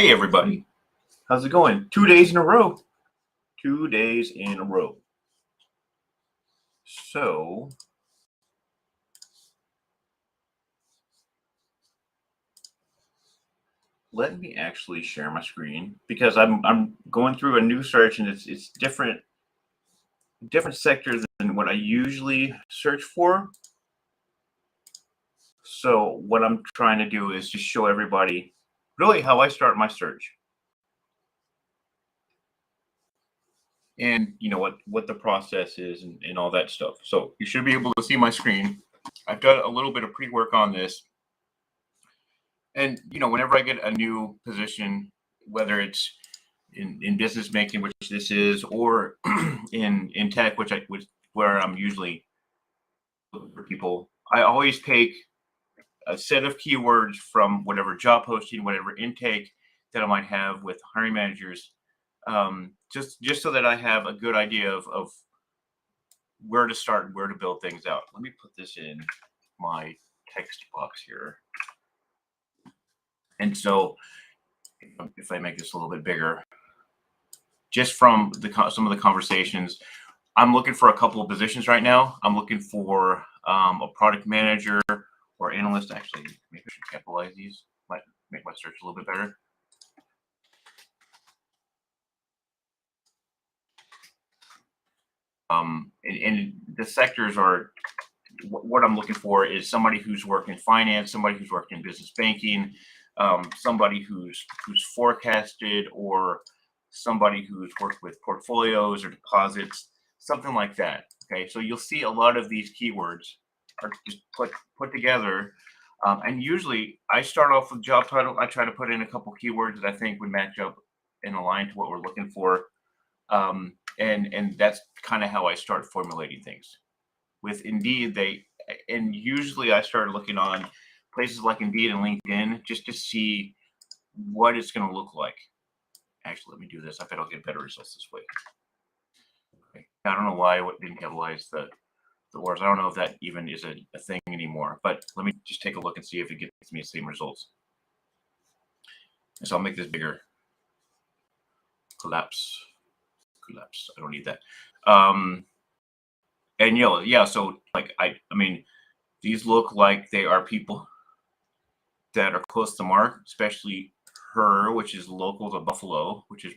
Hey everybody, how's it going? 2 days in a row. 2 days in a row. So let me actually share my screen because I'm going through a new search and it's different sectors than what I usually search for. So what I'm trying to do is just show everybody really how I start my search. And you know what the process is and all that stuff. So you should be able to see my screen. I've done a little bit of pre-work on this. And whenever I get a new position, whether it's in business making, which this is, or in tech, where I'm usually looking for people, I always take a set of keywords from whatever job posting, whatever intake that I might have with hiring managers, just so that I have a good idea of where to start and where to build things out. Let me put this in my text box here. And so if I make this a little bit bigger, just from some of the conversations, I'm looking for a couple of positions right now. I'm looking for a product manager or analyst. Actually, maybe I should capitalize these. Might make my search a little bit better. And the sectors are, what I'm looking for is somebody who's worked in finance, somebody who's worked in business banking, somebody who's forecasted, or somebody who's worked with portfolios or deposits, something like that. Okay, so you'll see a lot of these keywords are just put together. And usually I start off with job title. I try to put in a couple keywords that I think would match up and align to what we're looking for. And that's kind of how I start formulating things. With Indeed, usually I started looking on places like Indeed and LinkedIn just to see what it's going to look like. Actually, let me do this. I bet I'll get better results this way. Okay. I don't know why I didn't capitalize the words. I don't know if that even is a thing anymore, but let me just take a look and see if it gets me the same results. And so I'll make this bigger. Collapse. I don't need that. And yeah, so like I mean, these look like they are people that are close to mark, especially her, which is local to Buffalo, which is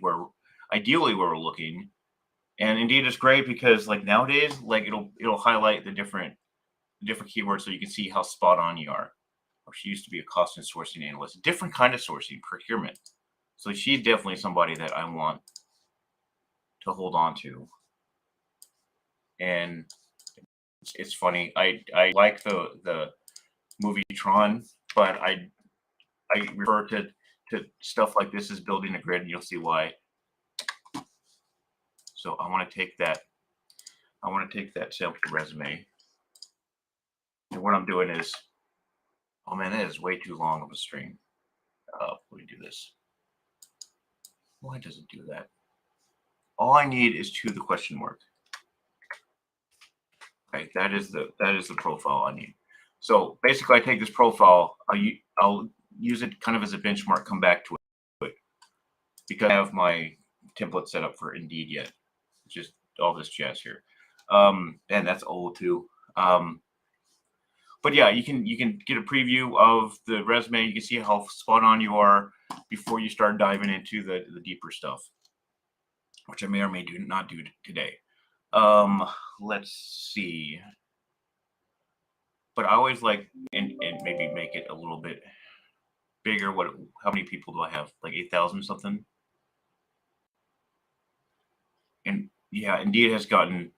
ideally where we're looking. And Indeed is great because like nowadays, like it'll highlight the different keywords so you can see how spot on you are. Or she used to be a cost and sourcing analyst, different kind of sourcing, procurement. So she's definitely somebody that I want to hold on to. And it's funny. I like the movie Tron, but I refer to stuff like this as building a grid, and you'll see why. So I want to take that sample resume, and what I'm doing is, oh man, that is way too long of a string. Let me do this. Why does it do that? All I need is the question mark. Okay, that is the profile I need. So basically, I take this profile, I'll use it kind of as a benchmark, come back to it, because I have my template set up for Indeed yet. It's just all this jazz here. And that's old too. But yeah, you can get a preview of the resume. You can see how spot on you are before you start diving into the deeper stuff, which I may or may not do today. Let's see. But I always like and maybe make it a little bit bigger. How many people do I have? Like 8,000 something. And yeah, Indeed has gotten,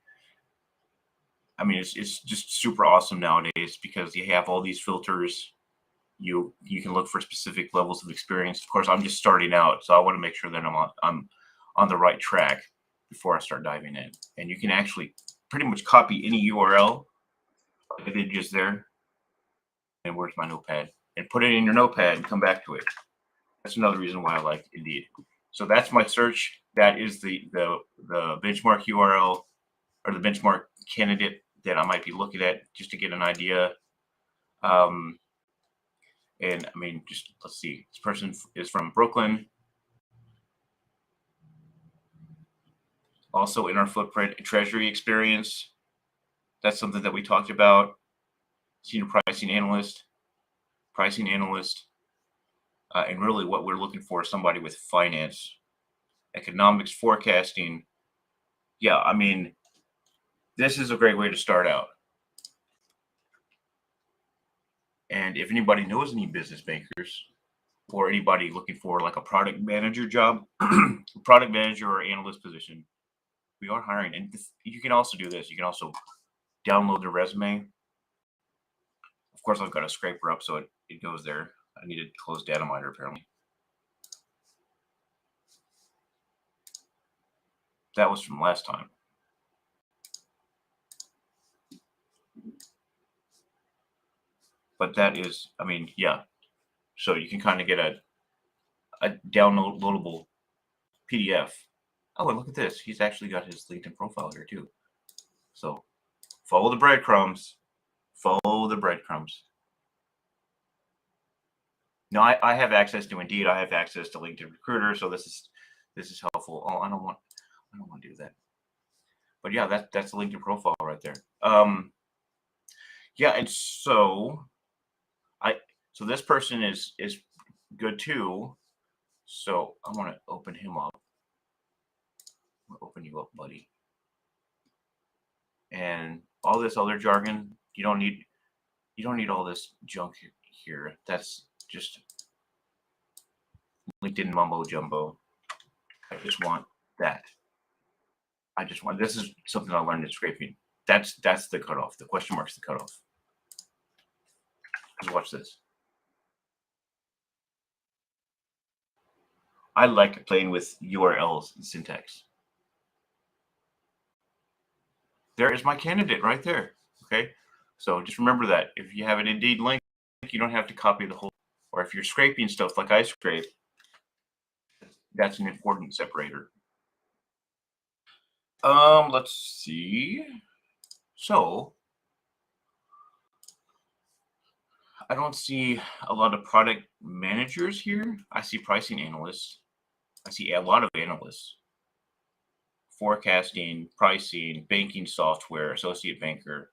I mean, it's just super awesome nowadays because you have all these filters. You can look for specific levels of experience. Of course, I'm just starting out, so I want to make sure that I'm on the right track before I start diving in. And you can actually pretty much copy any URL like I did just there. And where's my notepad? And put it in your notepad and come back to it. That's another reason why I like Indeed. So that's my search. That is the benchmark URL or the benchmark candidate that I might be looking at just to get an idea. And I mean, just let's see. This person is from Brooklyn. Also in our footprint, treasury experience. That's something that we talked about. Senior pricing analyst, and really what we're looking for is somebody with finance, economics, forecasting. Yeah, I mean, this is a great way to start out. And if anybody knows any business bankers or anybody looking for like a product manager job, product manager or analyst position, we are hiring. And you can also do this. You can also download the resume. Of course, I've got a scraper up, so it goes there. I need to close data miner apparently. That was from last time. But that is, I mean, yeah. So you can kind of get a downloadable PDF. Oh, and look at this. He's actually got his LinkedIn profile here too. So follow the breadcrumbs. Follow the breadcrumbs. No, I have access to Indeed. I have access to LinkedIn Recruiter, so this is helpful. Oh, I don't want to do that. But yeah, that's the LinkedIn profile right there. Yeah, and so this person is good too. So I want to open him up. I'll open you up, buddy. And all this other jargon, you don't need all this junk here. That's just LinkedIn mumbo jumbo. I just want that. This is something I learned in scraping. That's the cutoff. The question mark's the cutoff. Because watch this. I like playing with URLs and syntax. There is my candidate right there. Okay. So just remember that if you have an Indeed link, you don't have to copy the whole, or if you're scraping stuff like I scrape, that's an important separator. Let's see. So I don't see a lot of product managers here. I see pricing analysts. I see a lot of analysts. Forecasting, pricing, banking software, associate banker.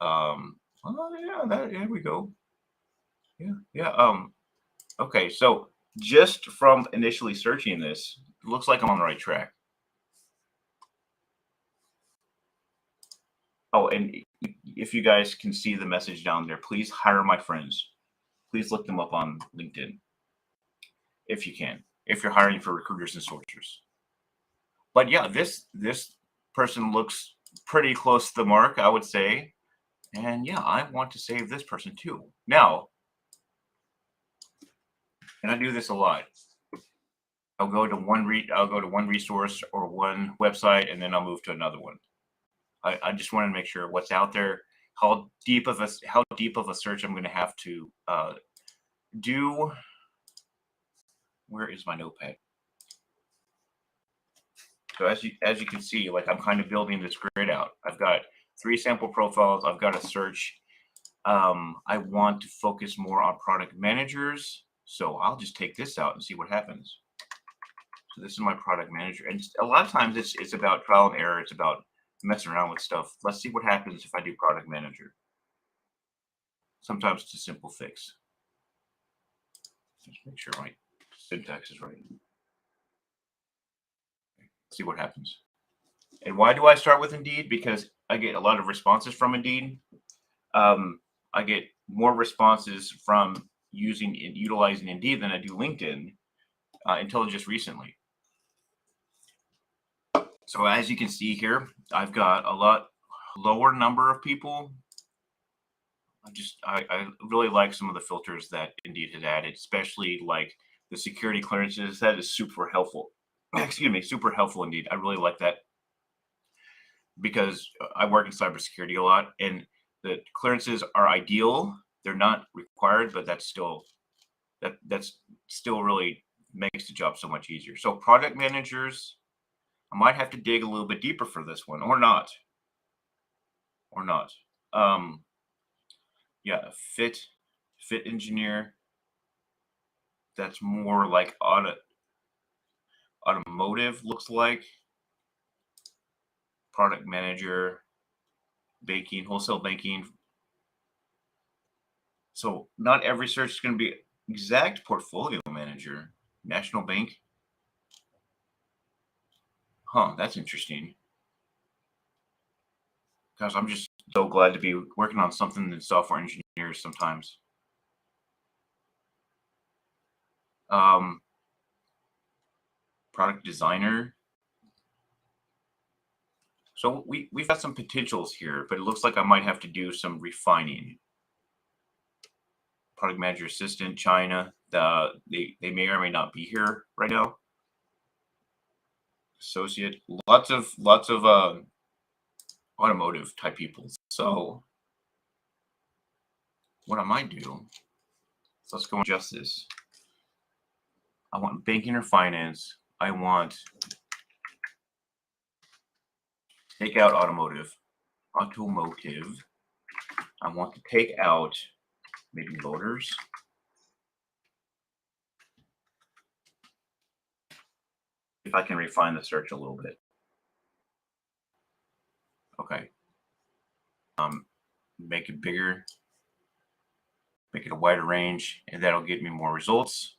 Oh yeah, there we go. Yeah. Okay, so just from initially searching this, it looks like I'm on the right track. Oh, and if you guys can see the message down there, please hire my friends. Please look them up on LinkedIn if you can, if you're hiring for recruiters and sourcers. But yeah, this person looks pretty close to the mark, I would say. And yeah, I want to save this person too. Now, and I do this a lot. I'll go to one resource or one website, and then I'll move to another one. I just want to make sure what's out there, how deep of a search I'm going to have to do. Where is my notepad? So as you can see, like I'm kind of building this grid out. I've got 3 sample profiles. I've got a search. I want to focus more on product managers. So I'll just take this out and see what happens. So this is my product manager. And a lot of times it's about trial and error. It's about messing around with stuff. Let's see what happens if I do product manager. Sometimes it's a simple fix. Just make sure my syntax is right. See what happens. And why do I start with Indeed? Because I get a lot of responses from Indeed. I get more responses from utilizing Indeed than I do LinkedIn until just recently. So as you can see here, I've got a lot lower number of people. I really like some of the filters that Indeed has added, especially like the security clearances. That is super helpful. Excuse me, super helpful indeed. I really like that because I work in cybersecurity a lot, and the clearances are ideal. They're not required, but that's still really makes the job so much easier. So product managers, I might have to dig a little bit deeper for this one, or not. Yeah, fit engineer. That's more like automotive looks like. product manager, banking, wholesale banking. So not every search is going to be exact portfolio manager, national bank. Huh, that's interesting. Gosh, I'm just so glad to be working on something that software engineers sometimes. Product designer. So we've got some potentials here, but it looks like I might have to do some refining. Product manager assistant, China. They may or may not be here right now. Associate, lots of automotive type people. So what I might do, so let's go and adjust this. I want banking or finance. I want take out automotive. I want to take out maybe motors. If I can refine the search a little bit. Okay. Make it bigger, make it a wider range, and that'll get me more results.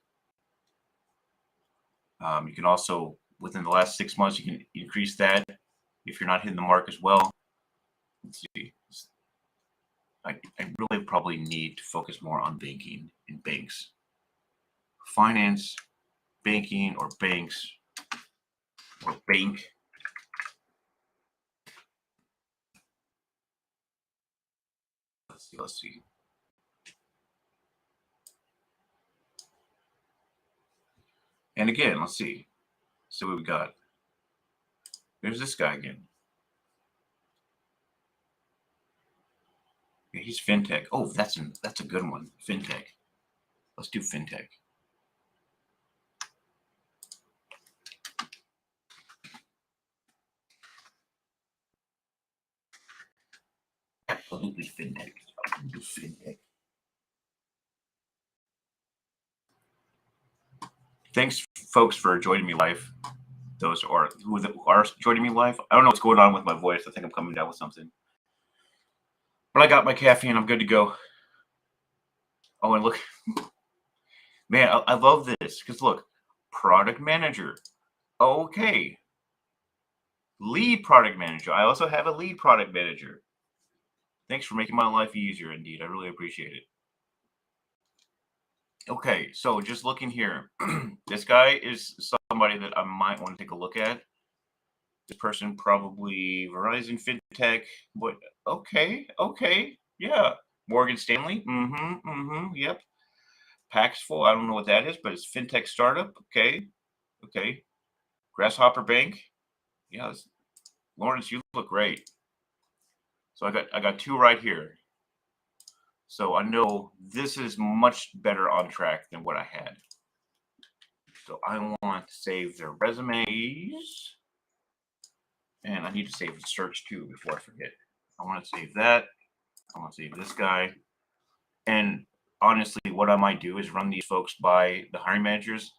You can also, within the last 6 months, you can increase that if you're not hitting the mark as well. Let's see. I really probably need to focus more on banking and banks. Finance, banking, or banks, or bank. Let's see. And again, let's see. So what we got. There's this guy again. Yeah, he's fintech. Oh, that's a good one. Fintech. Let's do fintech. Absolutely fintech. I'll do fintech. Thanks, folks, for joining me live. Those are who are joining me live. I don't know what's going on with my voice. I think I'm coming down with something. But I got my caffeine. I'm good to go. Oh, and look, man, I love this because look, product manager. Okay. Lead product manager. I also have a lead product manager. Thanks for making my life easier, indeed. I really appreciate it. Okay, so just looking here, this guy is somebody that I might want to take a look at. This person probably Verizon FinTech. What? Okay, yeah. Morgan Stanley. Yep. Paxful. I don't know what that is, but it's FinTech startup. Okay. Grasshopper Bank. Yeah, Lawrence, you look great. So I got two right here. So I know this is much better on track than what I had. So I want to save their resumes. And I need to save the search too before I forget. I want to save that. I want to save this guy. And honestly, what I might do is run these folks by the hiring managers,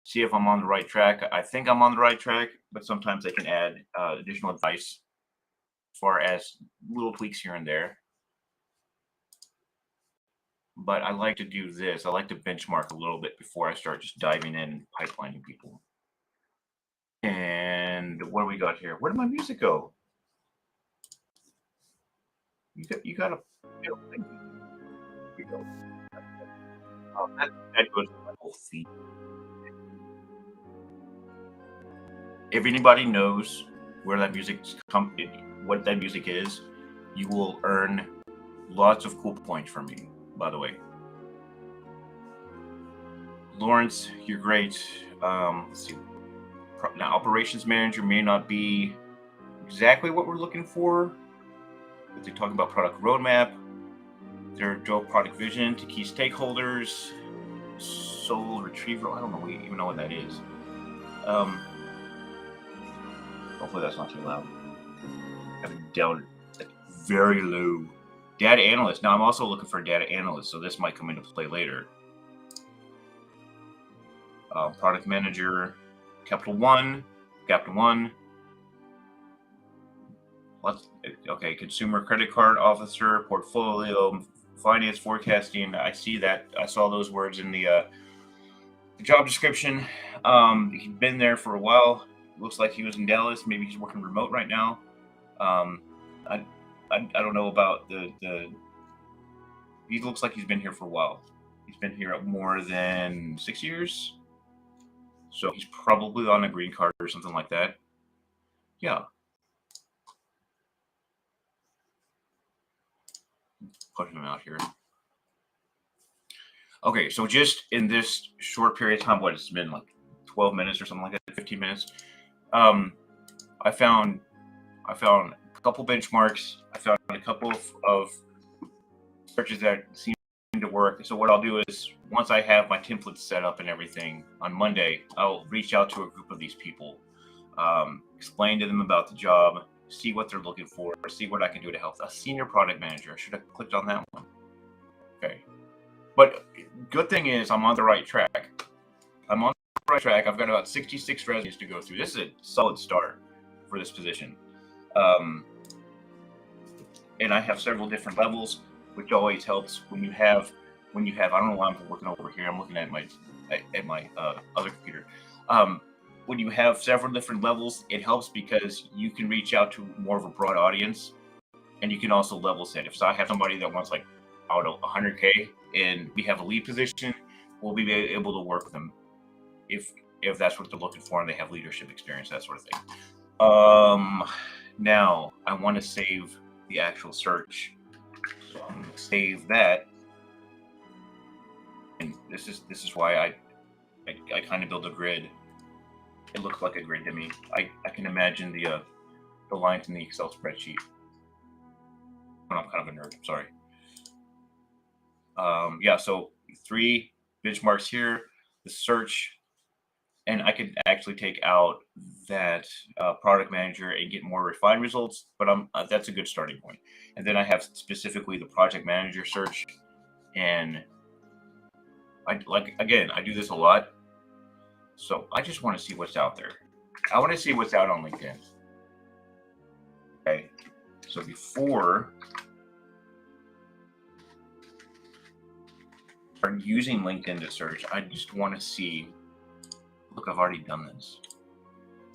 see if I'm on the right track. I think I'm on the right track, but sometimes they can add additional advice as far as little tweaks here and there. But I like to do this. I like to benchmark a little bit before I start just diving in and pipelining people. And what do we got here? Where did my music go? You got to. That goes to my whole feed. If anybody knows where that music's what that music is, you will earn lots of cool points from me, by the way. Lawrence, you're great. Let's see. Now, operations manager may not be exactly what we're looking for, but they're talking about product roadmap. Their drove product vision to key stakeholders. Soul retrieval. I don't know even know what that is. Hopefully that's not too loud. I have it down very low. Data analyst. Now I'm also looking for a data analyst, so this might come into play later. Product manager, Capital One, Okay, consumer credit card officer, portfolio, finance forecasting. I see that. I saw those words in the job description. He's been there for a while. Looks like he was in Dallas. Maybe he's working remote right now. I don't know about the. He looks like he's been here for a while. He's been here more than 6 years. So he's probably on a green card or something like that. Yeah. Put him out here. Okay, so just in this short period of time, what it's been like 12 minutes or something like that, 15 minutes. I found a couple benchmarks. I found a couple of searches that seem to work. So what I'll do is, once I have my templates set up and everything on Monday, I'll reach out to a group of these people, explain to them about the job, see what they're looking for, see what I can do to help. A senior product manager. I should have clicked on that one. Okay. But good thing is I'm on the right track. I'm on the right track. I've got about 66 resumes to go through. This is a solid start for this position. And I have several different levels, which always helps when you have, I don't know why I'm working over here. I'm looking at my other computer. When you have several different levels, it helps because you can reach out to more of a broad audience, and you can also level set. If I have somebody that wants, like, I don't know, 100K, and we have a lead position, we'll be able to work with them if that's what they're looking for and they have leadership experience, that sort of thing. Now I want to save the actual search, so I'm going to save that. And this is why I kind of build a grid. It looks like a grid to me. I can imagine the lines in the Excel spreadsheet. I'm kind of a nerd. I'm sorry. Yeah, so 3 benchmarks here, the search, and I could actually take out that product manager and get more refined results, but that's a good starting point. And then I have specifically the project manager search, and I do this a lot. So I just want to see what's out there. I want to see what's out on LinkedIn. Okay, so before using LinkedIn to search, I just want to see, look, I've already done this.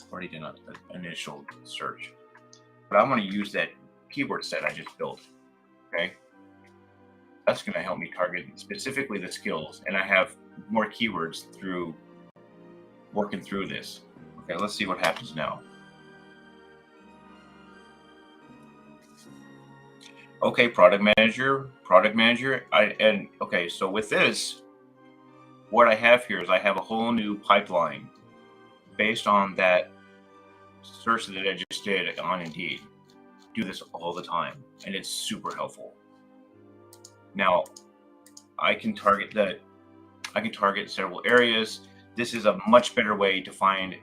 I've already done an initial search, but I want to use that keyword set I just built. Okay, that's going to help me target specifically the skills, and I have more keywords through working through this. Okay, let's see what happens now. Okay, product manager. Okay, so with this, what I have here is I have a whole new pipeline based on that search that I just did on Indeed. Do this all the time, and it's super helpful. Now, I can target several areas. This is a much better way to find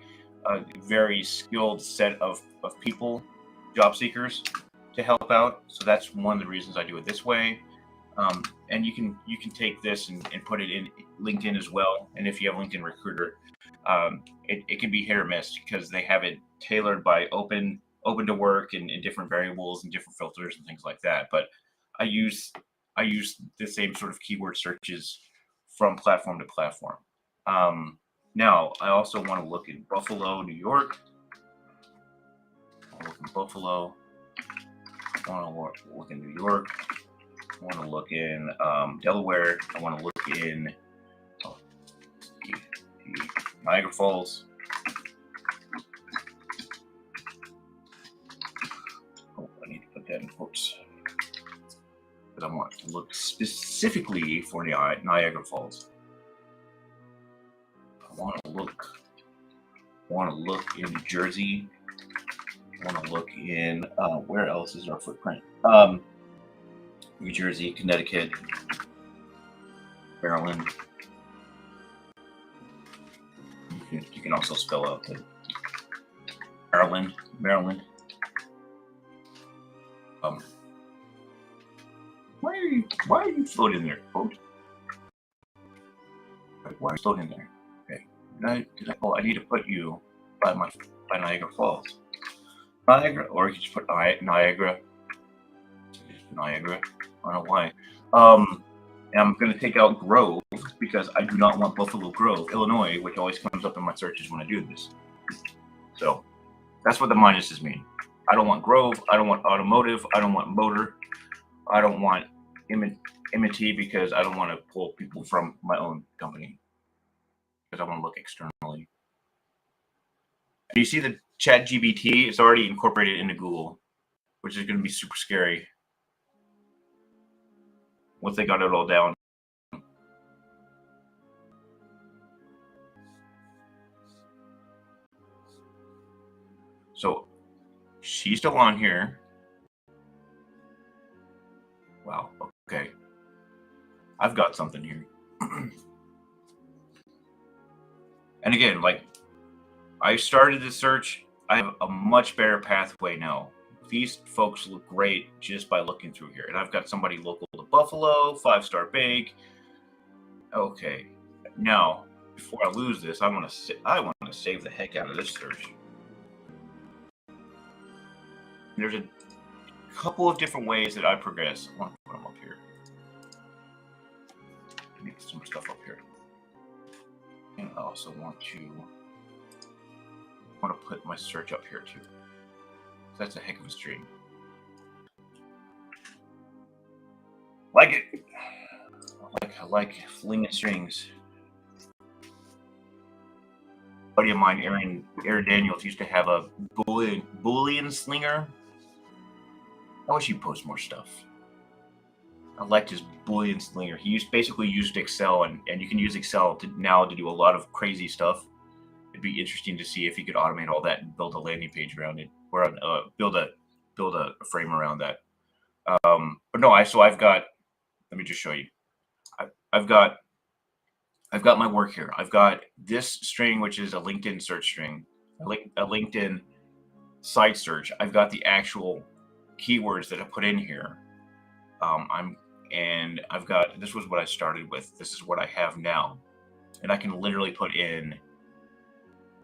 a very skilled set of people, job seekers, to help out. So that's one of the reasons I do it this way. And you can take this and put it in LinkedIn as well. And if you have LinkedIn Recruiter, it can be hit or miss because they have it tailored by open to work and different variables and different filters and things like that. But I use the same sort of keyword searches from platform to platform. Now I also want to look in Buffalo, New York. I'll look in Buffalo. I want to look in New York. I want to look in Delaware. I want to look in Niagara Falls. Oh, I need to put that in quotes because I want to look specifically for Niagara Falls. I want to look in New Jersey. I want to look in where else is our footprint? New Jersey, Connecticut, Maryland. You can also spell out the Maryland. Why are you floating there, quote? Why are you floating there? Okay. I need to put you by Niagara Falls. Niagara, or you can just put Niagara. Niagara. I don't know why. And I'm going to take out Grove because I do not want Buffalo Grove, Illinois, which always comes up in my searches when I do this. So that's what the minuses mean. I don't want Grove. I don't want automotive. I don't want motor. I don't want M&T because I don't want to pull people from my own company because I want to look externally. And you see the ChatGPT is already incorporated into Google, which is going to be super scary once they got it all down. So she's still on here. Wow. Okay. I've got something here. And again, like I started the search, I have a much better pathway now. These folks look great just by looking through here. And I've got somebody local to Buffalo, 5-star bank. Okay. Now, before I lose this, I want to save the heck out of this search. There's a couple of different ways that I progress. I want to put them up here. Make some stuff up here. And I also want to put my search up here too. So that's a heck of a string. Like it. I like flinging strings. A buddy of mine, Aaron Daniels, used to have a Boolean slinger. I wish he'd post more stuff. I liked his Boolean slinger. He basically used Excel, and you can use Excel now to do a lot of crazy stuff. It'd be interesting to see if he could automate all that and build a landing page around it, or build a frame around that. But no, I've got. Let me just show you. I've got my work here. I've got this string, which is a LinkedIn search string, a LinkedIn site search. I've got the actual keywords that I put in here. And I've got, this was what I started with. This is what I have now. And I can literally put in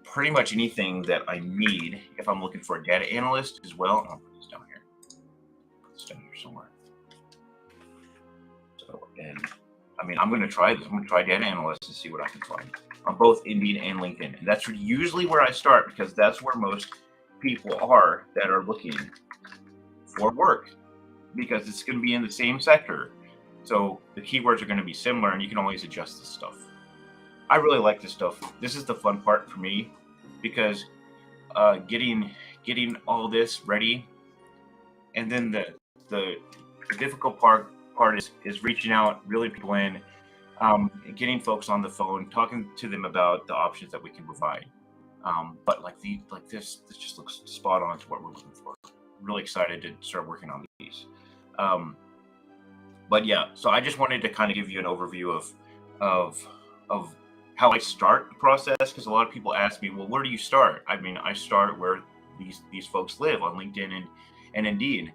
pretty much anything that I need if I'm looking for a data analyst as well. I'll put this down here. Put this down here somewhere. So, and I mean, I'm going to try this. I'm going to try data analyst and see what I can find on both Indeed and LinkedIn. And that's usually where I start because that's where most people are that are looking for work, because it's going to be in the same sector. So the keywords are going to be similar and you can always adjust this stuff. I really like this stuff. This is the fun part for me because getting all this ready, and then the difficult part is reaching out, reeling people in, getting folks on the phone, talking to them about the options that we can provide. But this just looks spot on to what we're looking for. I'm really excited to start working on these. But yeah, so I just wanted to kind of give you an overview of how I start the process, because a lot of people ask me, well, where do you start? I mean, I start where these folks live, on LinkedIn and Indeed.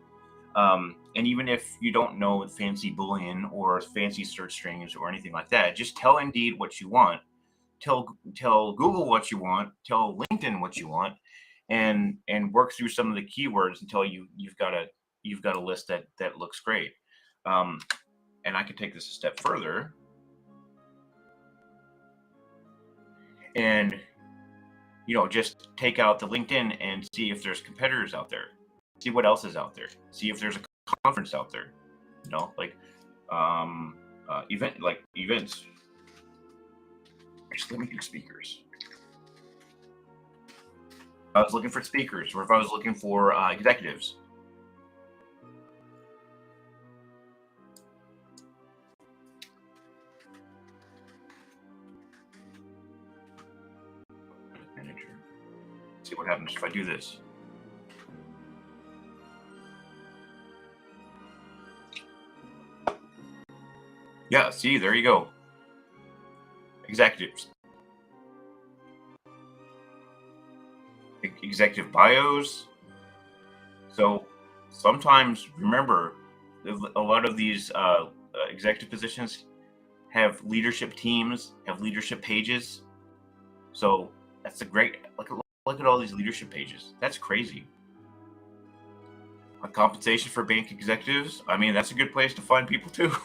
And even if you don't know fancy Boolean or fancy search strings or anything like that, just tell Indeed what you want, tell Google what you want, tell LinkedIn what you want, and work through some of the keywords until you've got a list that looks great. And I could take this a step further and just take out the LinkedIn and see if there's competitors out there, see what else is out there, see if there's a conference out there, events. Just let me do speakers. If I was looking for speakers, or if I was looking for executives. Manager. See what happens if I do this. Yeah, see, there you go. Executives. Executive bios. So sometimes, remember, a lot of these executive positions have leadership teams, have leadership pages. So that's a great, look at all these leadership pages. That's crazy. A compensation for bank executives. I mean, that's a good place to find people too.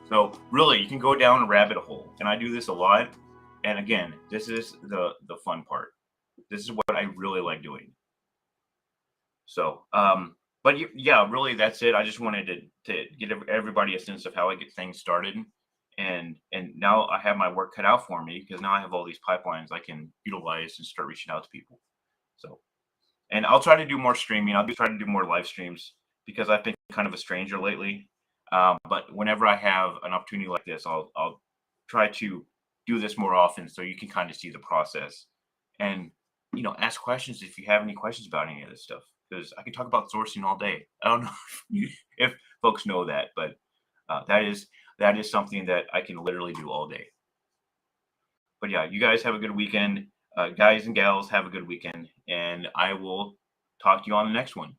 So really, you can go down a rabbit hole, and I do this a lot. And again, this is the fun part. This is what I really like doing. So, but yeah, really, that's it. I just wanted to get everybody a sense of how I get things started, and now I have my work cut out for me because now I have all these pipelines I can utilize and start reaching out to people. So, and I'll try to do more streaming. I'll try to do more live streams because I've been kind of a stranger lately. But whenever I have an opportunity like this, I'll try to do this more often so you can kind of see the process and ask questions if you have any questions about any of this stuff because I can talk about sourcing all day. I don't know if folks know that, but that is something that I can literally do all day. But yeah, you guys have a good weekend. Guys and gals, have a good weekend, and I will talk to you on the next one.